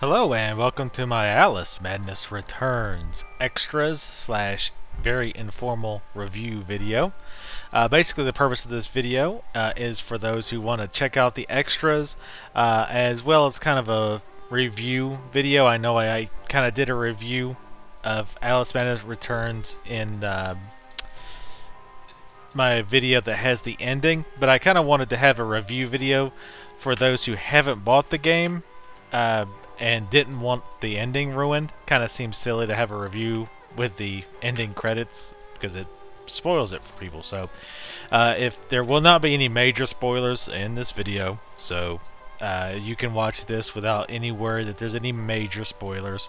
Hello and welcome to my Alice Madness Returns extras slash very informal review video. Basically the purpose of this video is for those who want to check out the extras as well as kind of a review video. I know I kind of did a review of Alice Madness Returns in my video that has the ending, but I kind of wanted to have a review video for those who haven't bought the game and didn't want the ending ruined. Kind of seems silly to have a review with the ending credits because it spoils it for people. So if there will not be any major spoilers in this video, so you can watch this without any worry that there's any major spoilers.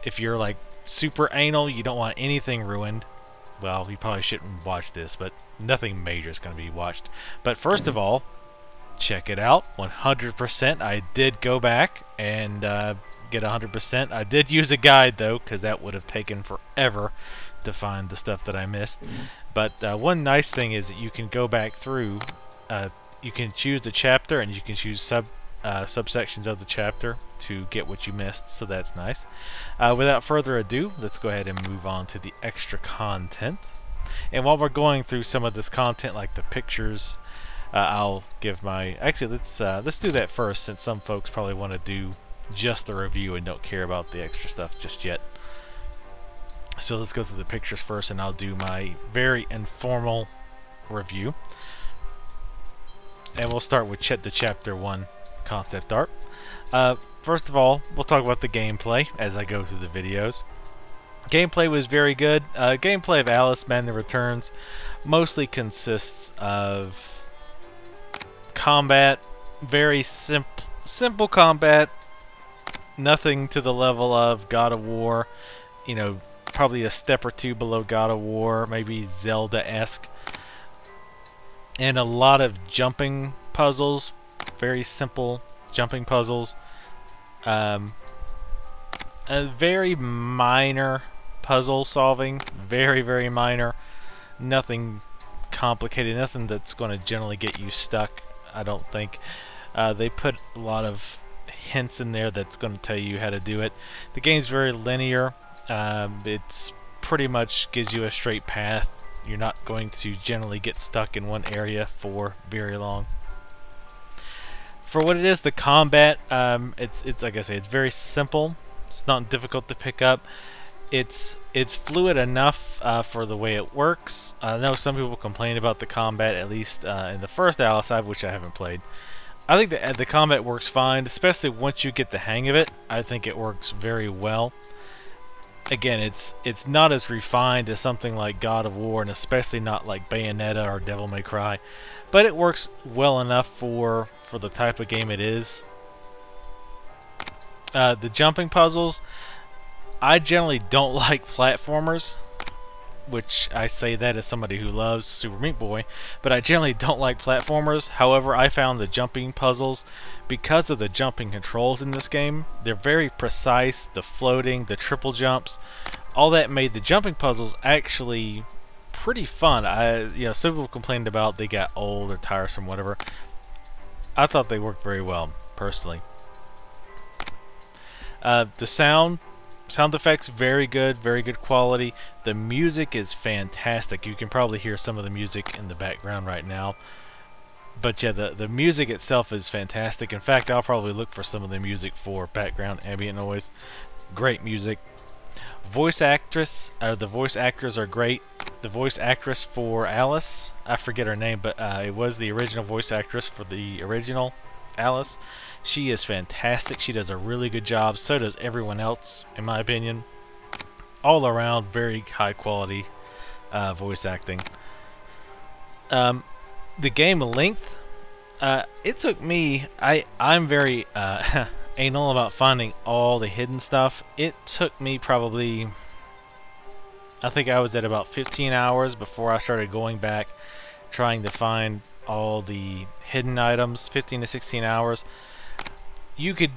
If you're like super anal, you don't want anything ruined, well, you probably shouldn't watch this, but nothing major is going to be watched. But first of all, check it out. 100%. I did go back and get 100%. I did use a guide though, because that would have taken forever to find the stuff that I missed. But one nice thing is that you can go back through. You can choose the chapter and you can choose subsections of the chapter to get what you missed, so that's nice. Without further ado, let's go ahead and move on to the extra content. And while we're going through some of this content, like the pictures, I'll give my... Actually, let's do that first, since some folks probably want to do just the review and don't care about the extra stuff just yet. So let's go through the pictures first, and I'll do my very informal review. And we'll start with the Chapter 1 concept art. First of all, we'll talk about the gameplay as I go through the videos. Gameplay was very good. Gameplay of Alice Madness Returns mostly consists of combat, very simple combat, nothing to the level of God of War, you know, probably a step or two below God of War, maybe Zelda-esque, and a lot of jumping puzzles, very simple jumping puzzles, a very minor puzzle solving, very minor, nothing complicated, nothing that's going to generally get you stuck. I don't think. They put a lot of hints in there that's going to tell you how to do it. The game's very linear. It's pretty much gives you a straight path. You're not going to generally get stuck in one area for very long. For what it is, the combat, it's like I say, it's very simple. It's not difficult to pick up. It's fluid enough for the way it works. I know some people complain about the combat, at least in the first Alice, which I haven't played. I think the combat works fine, especially once you get the hang of it. I think it works very well. Again, it's not as refined as something like God of War, and especially not like Bayonetta or Devil May Cry, but it works well enough for the type of game it is. The jumping puzzles, I generally don't like platformers, which I say that as somebody who loves Super Meat Boy, but I generally don't like platformers. However, I found the jumping puzzles, because of the jumping controls in this game, they're very precise. The floating, the triple jumps, all that made the jumping puzzles actually pretty fun. You know, some people complained about they got old or tiresome, whatever. I thought they worked very well, personally. The sound effects, very good quality. The music is fantastic. You can probably hear some of the music in the background right now. But yeah, the music itself is fantastic. In fact, I'll probably look for some of the music for background ambient noise. Great music. The voice actors are great. The voice actress for Alice, I forget her name, but it was the original voice actress for the original Alice. She is fantastic. She does a really good job. So does everyone else, in my opinion. All around, very high quality voice acting. The game length, it took me, I'm very anal about finding all the hidden stuff. It took me probably, I think I was at about 15 hours before I started going back trying to find all the hidden items. 15 to 16 hours. You could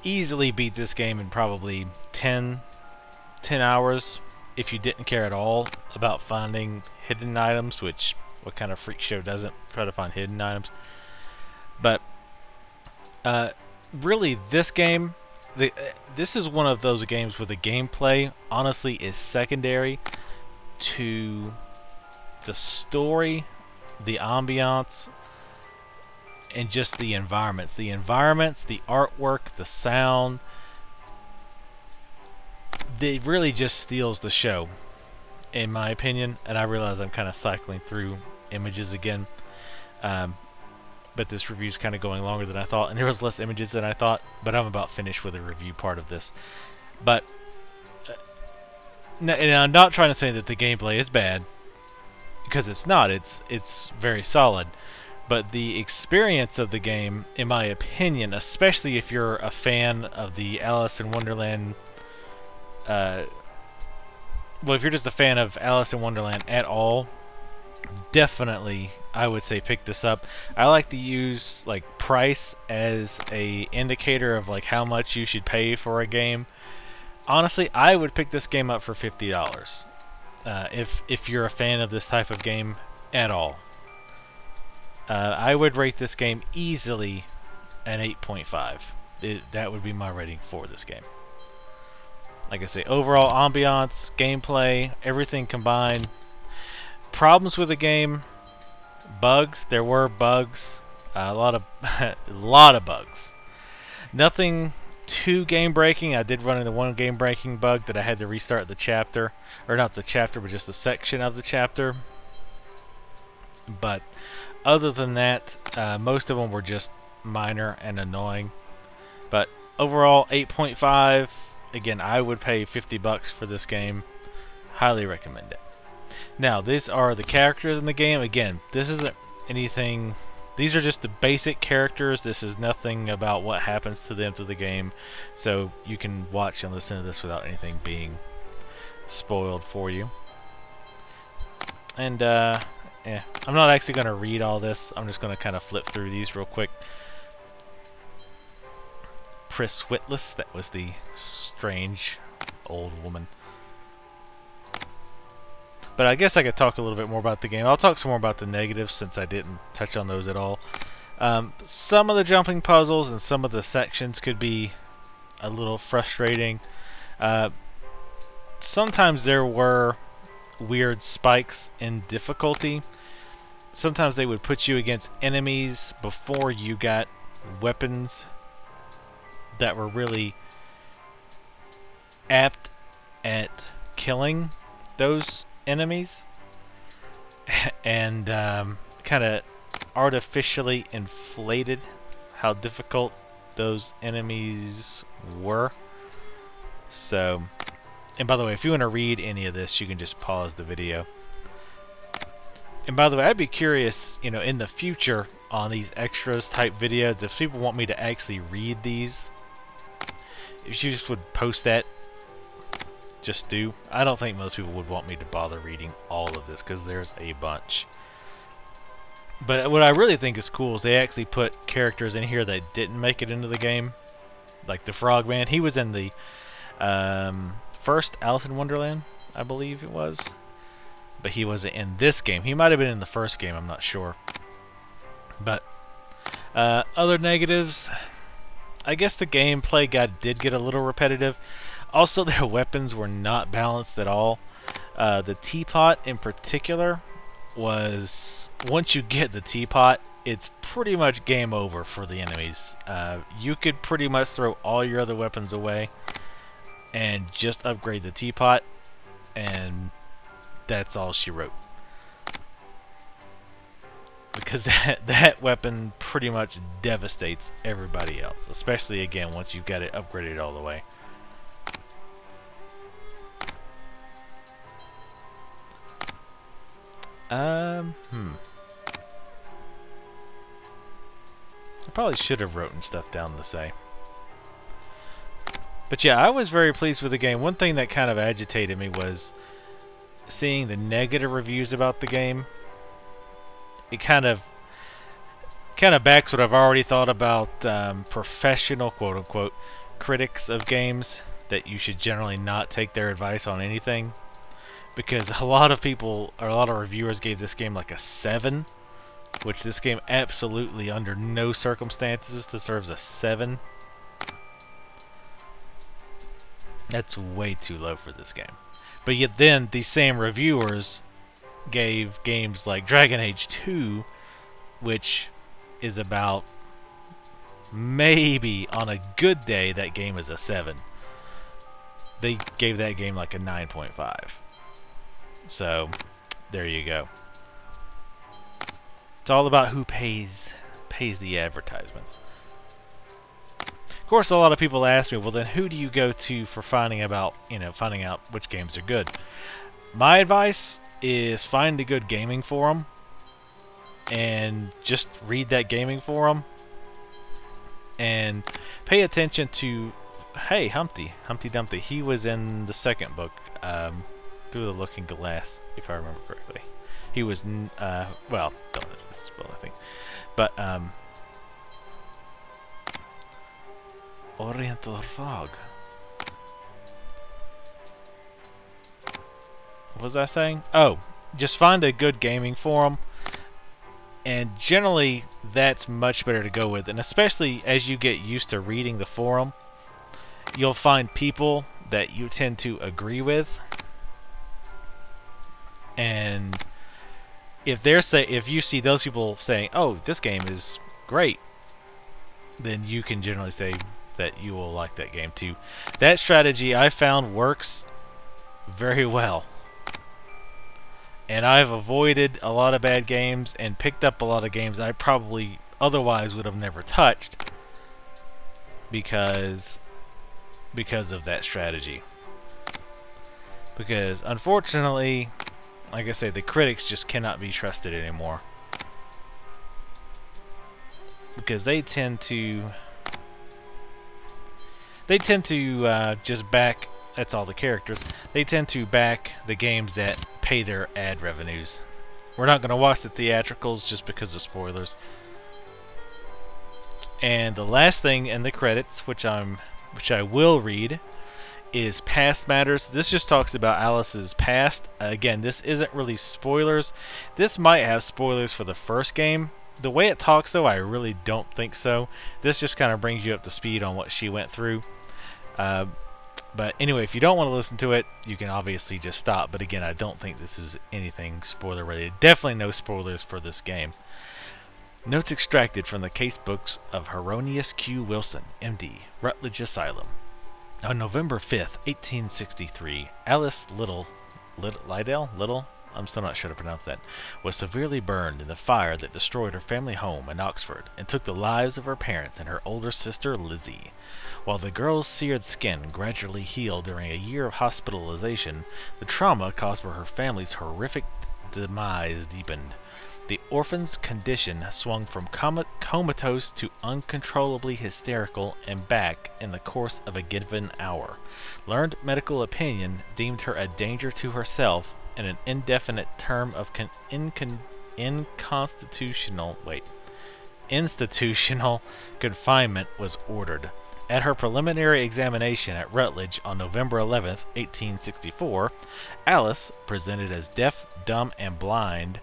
easily beat this game in probably 10 hours if you didn't care at all about finding hidden items, which what kind of freak show doesn't try to find hidden items? But really, this game this is one of those games where the gameplay honestly is secondary to the story, the ambiance, and just the environments. The environments, the artwork, the sound, it really just steals the show, in my opinion. And I realize I'm kind of cycling through images again, but this review is kind of going longer than I thought, and there was less images than I thought, but I'm about finished with the review part of this. But and I'm not trying to say that the gameplay is bad, because it's not. It's very solid. But the experience of the game, in my opinion, especially if you're a fan of the Alice in Wonderland, well, if you're just a fan of Alice in Wonderland at all, definitely I would say pick this up. I like to use like price as a indicator of like how much you should pay for a game. Honestly, I would pick this game up for $50 if you're a fan of this type of game at all. I would rate this game easily an 8.5. That would be my rating for this game. Like I say, overall ambiance, gameplay, everything combined. Problems with the game, bugs. There were bugs, a lot of bugs. Nothing too game breaking. I did run into one game breaking bug that I had to restart the chapter, or not the chapter, but just a section of the chapter. But other than that, most of them were just minor and annoying. But overall, 8.5. Again, I would pay $50 for this game. Highly recommend it. Now, these are the characters in the game. Again, this isn't anything. These are just the basic characters. This is nothing about what happens to them through the game. So you can watch and listen to this without anything being spoiled for you. And yeah, I'm not actually going to read all this. I'm just going to kind of flip through these real quick. Pris Witless, that was the strange old woman. But I guess I could talk a little bit more about the game. I'll talk some more about the negatives since I didn't touch on those at all. Some of the jumping puzzles and some of the sections could be a little frustrating. Sometimes there were weird spikes in difficulty. Sometimes they would put you against enemies before you got weapons that were really apt at killing those enemies, and kind of artificially inflated how difficult those enemies were. So, and by the way, if you want to read any of this, you can just pause the video. And by the way, I'd be curious, you know, in the future on these extras type videos, if people want me to actually read these, if you just would post that, just do. I don't think most people would want me to bother reading all of this because there's a bunch. But what I really think is cool is they actually put characters in here that didn't make it into the game. Like the Frogman. He was in the first Alice in Wonderland, I believe it was. But he wasn't in this game. He might have been in the first game, I'm not sure. But other negatives, I guess the gameplay did get a little repetitive. Also, their weapons were not balanced at all. The teapot in particular was, once you get the teapot, it's pretty much game over for the enemies. You could pretty much throw all your other weapons away and just upgrade the teapot, and that's all she wrote. Because that weapon pretty much devastates everybody else, especially again once you've got it upgraded all the way. I probably should have written stuff down to say. But yeah, I was very pleased with the game. One thing that kind of agitated me was seeing the negative reviews about the game. It kind of backs what I've already thought about professional, quote-unquote, critics of games, that you should generally not take their advice on anything. Because a lot of people, or a lot of reviewers, gave this game like a 7, which this game absolutely, under no circumstances, deserves a 7. That's way too low for this game. But yet then, these same reviewers gave games like Dragon Age 2, which is about, maybe on a good day, that game is a 7. They gave that game like a 9.5. So, there you go. It's all about who pays the advertisements. Of course, a lot of people ask me, well, then who do you go to for finding out which games are good? My advice is find a good gaming forum and just read that gaming forum and pay attention to, hey, Humpty Dumpty. He was in the second book, Through the Looking Glass, if I remember correctly. He was, well, don't spoil anything, but Oriental Fog. What was I saying? Oh, just find a good gaming forum, and generally that's much better to go with. And especially as you get used to reading the forum, you'll find people that you tend to agree with. And if you see those people saying, "Oh, this game is great," then you can generally say that you will like that game too. That strategy I found works very well. And I've avoided a lot of bad games and picked up a lot of games I probably otherwise would have never touched because of that strategy. Because unfortunately, like I say, the critics just cannot be trusted anymore. Because they tend to just back, that's all the characters, they tend to back the games that pay their ad revenues. We're not going to watch the theatricals just because of spoilers. And the last thing in the credits, which I will read, is Past Matters. This just talks about Alice's past. Again, this isn't really spoilers. This might have spoilers for the first game. The way it talks, though, I really don't think so. This just kind of brings you up to speed on what she went through. But anyway, if you don't want to listen to it, you can obviously just stop. But again, I don't think this is anything spoiler-related. Definitely no spoilers for this game. Notes extracted from the casebooks of Hieronymus Q. Wilson, M.D., Rutledge Asylum. On November 5th, 1863, Alice Liddell, I'm still not sure to pronounce that, was severely burned in the fire that destroyed her family home in Oxford and took the lives of her parents and her older sister Lizzie. While the girl's seared skin gradually healed during a year of hospitalization, the trauma caused by her family's horrific demise deepened. The orphan's condition swung from comatose to uncontrollably hysterical and back in the course of a given hour. Learned medical opinion deemed her a danger to herself, and an indefinite term of institutional confinement was ordered. At her preliminary examination at Rutledge on November 11th, 1864, Alice presented as deaf, dumb, and blind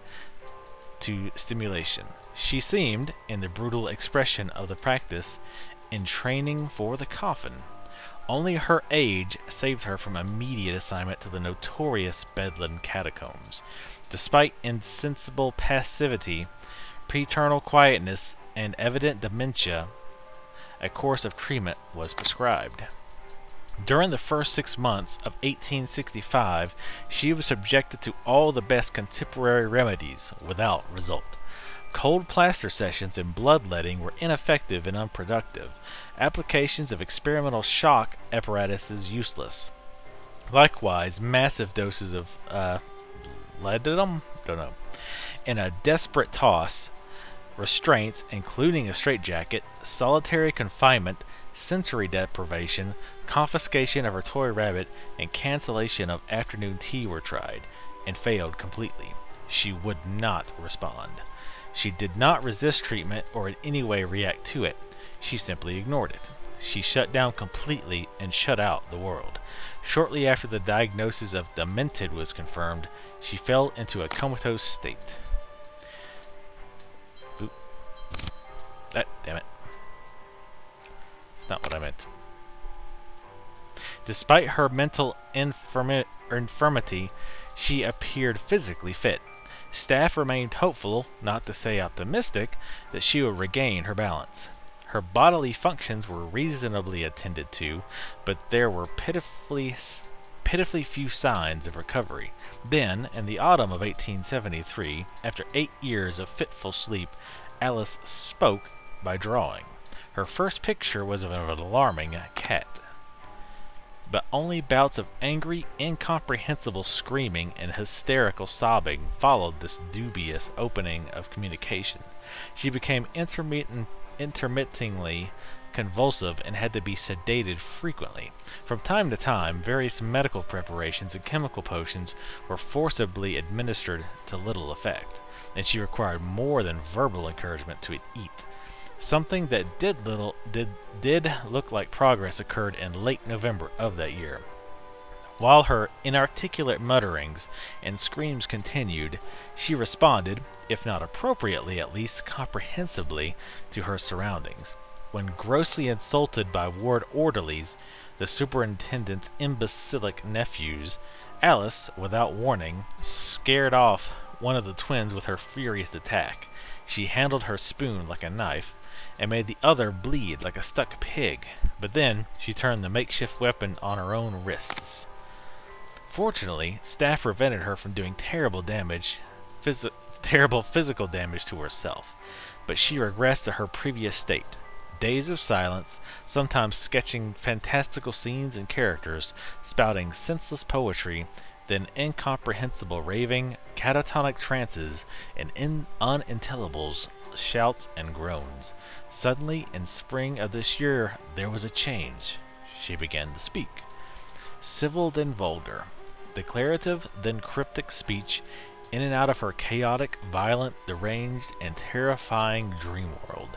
to stimulation. She seemed, in the brutal expression of the practice, in training for the coffin. Only her age saved her from immediate assignment to the notorious Bedlam catacombs. Despite insensible passivity, paternal quietness, and evident dementia, a course of treatment was prescribed. During the first 6 months of 1865, she was subjected to all the best contemporary remedies, without result. Cold plaster sessions and bloodletting were ineffective and unproductive. Applications of experimental shock apparatuses useless. Likewise, massive doses of laudanum, in a desperate toss, restraints, including a straitjacket, solitary confinement, sensory deprivation, confiscation of her toy rabbit, and cancellation of afternoon tea were tried, and failed completely. She would not respond. She did not resist treatment or in any way react to it. She simply ignored it. She shut down completely and shut out the world. Shortly after the diagnosis of demented was confirmed, she fell into a comatose state. Oop. Damn it. It's not what I meant. Despite her mental infirmity, she appeared physically fit. Staff remained hopeful, not to say optimistic, that she would regain her balance. Her bodily functions were reasonably attended to, but there were pitifully few signs of recovery. Then, in the autumn of 1873, after 8 years of fitful sleep, Alice spoke by drawing. Her first picture was of an alarming cat. But only bouts of angry, incomprehensible screaming and hysterical sobbing followed this dubious opening of communication. She became intermittingly convulsive and had to be sedated frequently. From time to time, various medical preparations and chemical potions were forcibly administered to little effect, and she required more than verbal encouragement to eat. Something that did look like progress occurred in late November of that year. While her inarticulate mutterings and screams continued, she responded, if not appropriately, at least comprehensively, to her surroundings. When grossly insulted by ward orderlies, the superintendent's imbecilic nephews, Alice, without warning, scared off one of the twins with her furious attack. She handled her spoon like a knife, and made the other bleed like a stuck pig, but then she turned the makeshift weapon on her own wrists. Fortunately, staff prevented her from doing terrible physical damage to herself, but she regressed to her previous state. Days of silence, sometimes sketching fantastical scenes and characters, spouting senseless poetry, then incomprehensible raving, catatonic trances, and unintelligible shouts and groans. Suddenly, in spring of this year, there was a change. She began to speak. Civil then vulgar, declarative then cryptic speech, in and out of her chaotic, violent, deranged, and terrifying dream world.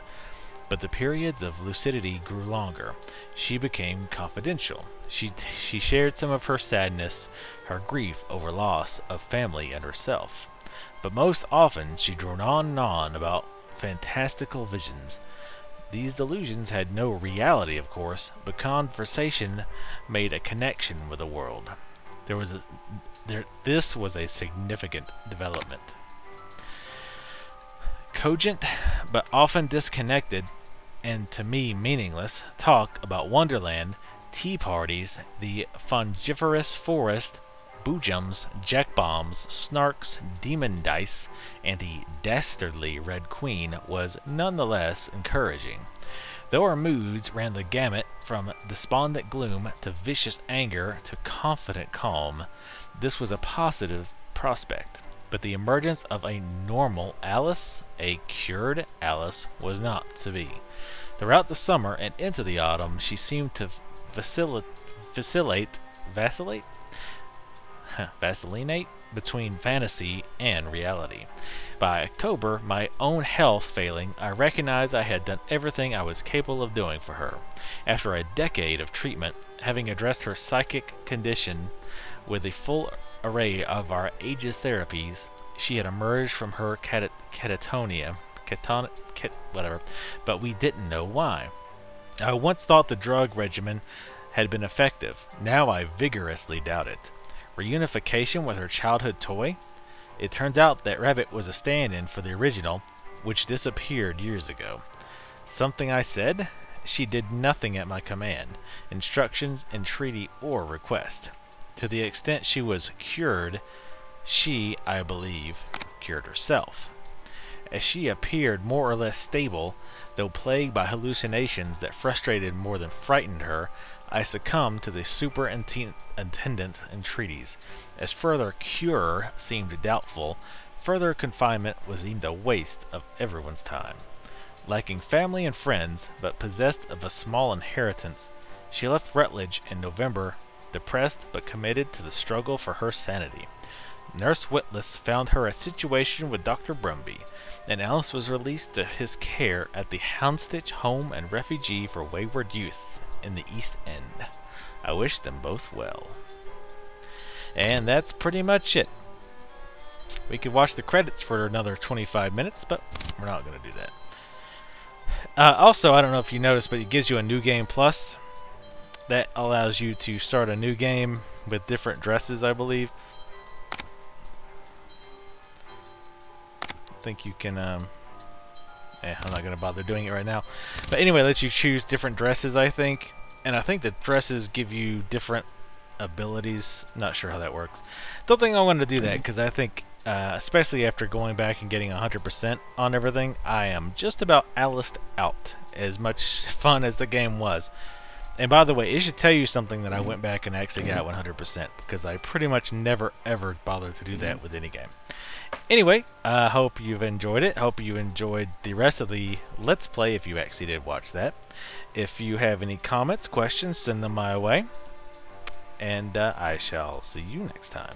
But the periods of lucidity grew longer. She became confidential. She shared some of her sadness, her grief over loss of family and herself. But most often she droned on and on about fantastical visions. These delusions had no reality, of course, but conversation made a connection with the world. This was a significant development. Cogent, but often disconnected, and to me meaningless, talk about Wonderland, tea parties, the fungiferous forest, boojums, jack bombs, snarks, demon dice, and the dastardly Red Queen was nonetheless encouraging. Though our moods ran the gamut from despondent gloom to vicious anger to confident calm, this was a positive prospect. But the emergence of a normal Alice, a cured Alice, was not to be. Throughout the summer and into the autumn, she seemed to vacillate between fantasy and reality. By October, my own health failing, I recognized I had done everything I was capable of doing for her. After a decade of treatment, having addressed her psychic condition with a full array of our age's therapies, she had emerged from her catatonia, but we didn't know why. I once thought the drug regimen had been effective. Now I vigorously doubt it. Reunification with her childhood toy? It turns out that Rabbit was a stand-in for the original, which disappeared years ago. Something I said? She did nothing at my command, instructions, entreaty, or request. To the extent she was cured, she, I believe, cured herself. As she appeared more or less stable, though plagued by hallucinations that frustrated more than frightened her, I succumbed to the superintendent's entreaties. As further cure seemed doubtful, further confinement was deemed a waste of everyone's time. Lacking family and friends, but possessed of a small inheritance, she left Rutledge in November, depressed but committed to the struggle for her sanity. Nurse Witless found her a situation with Dr. Brumby, and Alice was released to his care at the Houndstitch Home and Refugee for Wayward Youth in the East End. I wish them both well. And that's pretty much it. We could watch the credits for another 25 minutes, but we're not going to do that. Also, I don't know if you noticed, but it gives you a New Game Plus. that allows you to start a new game with different dresses, I believe. I think you can, I'm not going to bother doing it right now. But anyway, it lets you choose different dresses, I think. And I think the dresses give you different abilities. Not sure how that works. Don't think I want to do that, because I think, especially after going back and getting 100% on everything, I am just about Aliced out, as much fun as the game was. And by the way, it should tell you something that I went back and actually got 100%, because I pretty much never ever bothered to do that with any game. Anyway, I hope you've enjoyed it. Hope you enjoyed the rest of the Let's Play, if you actually did watch that. If you have any comments, questions, send them my way. And I shall see you next time.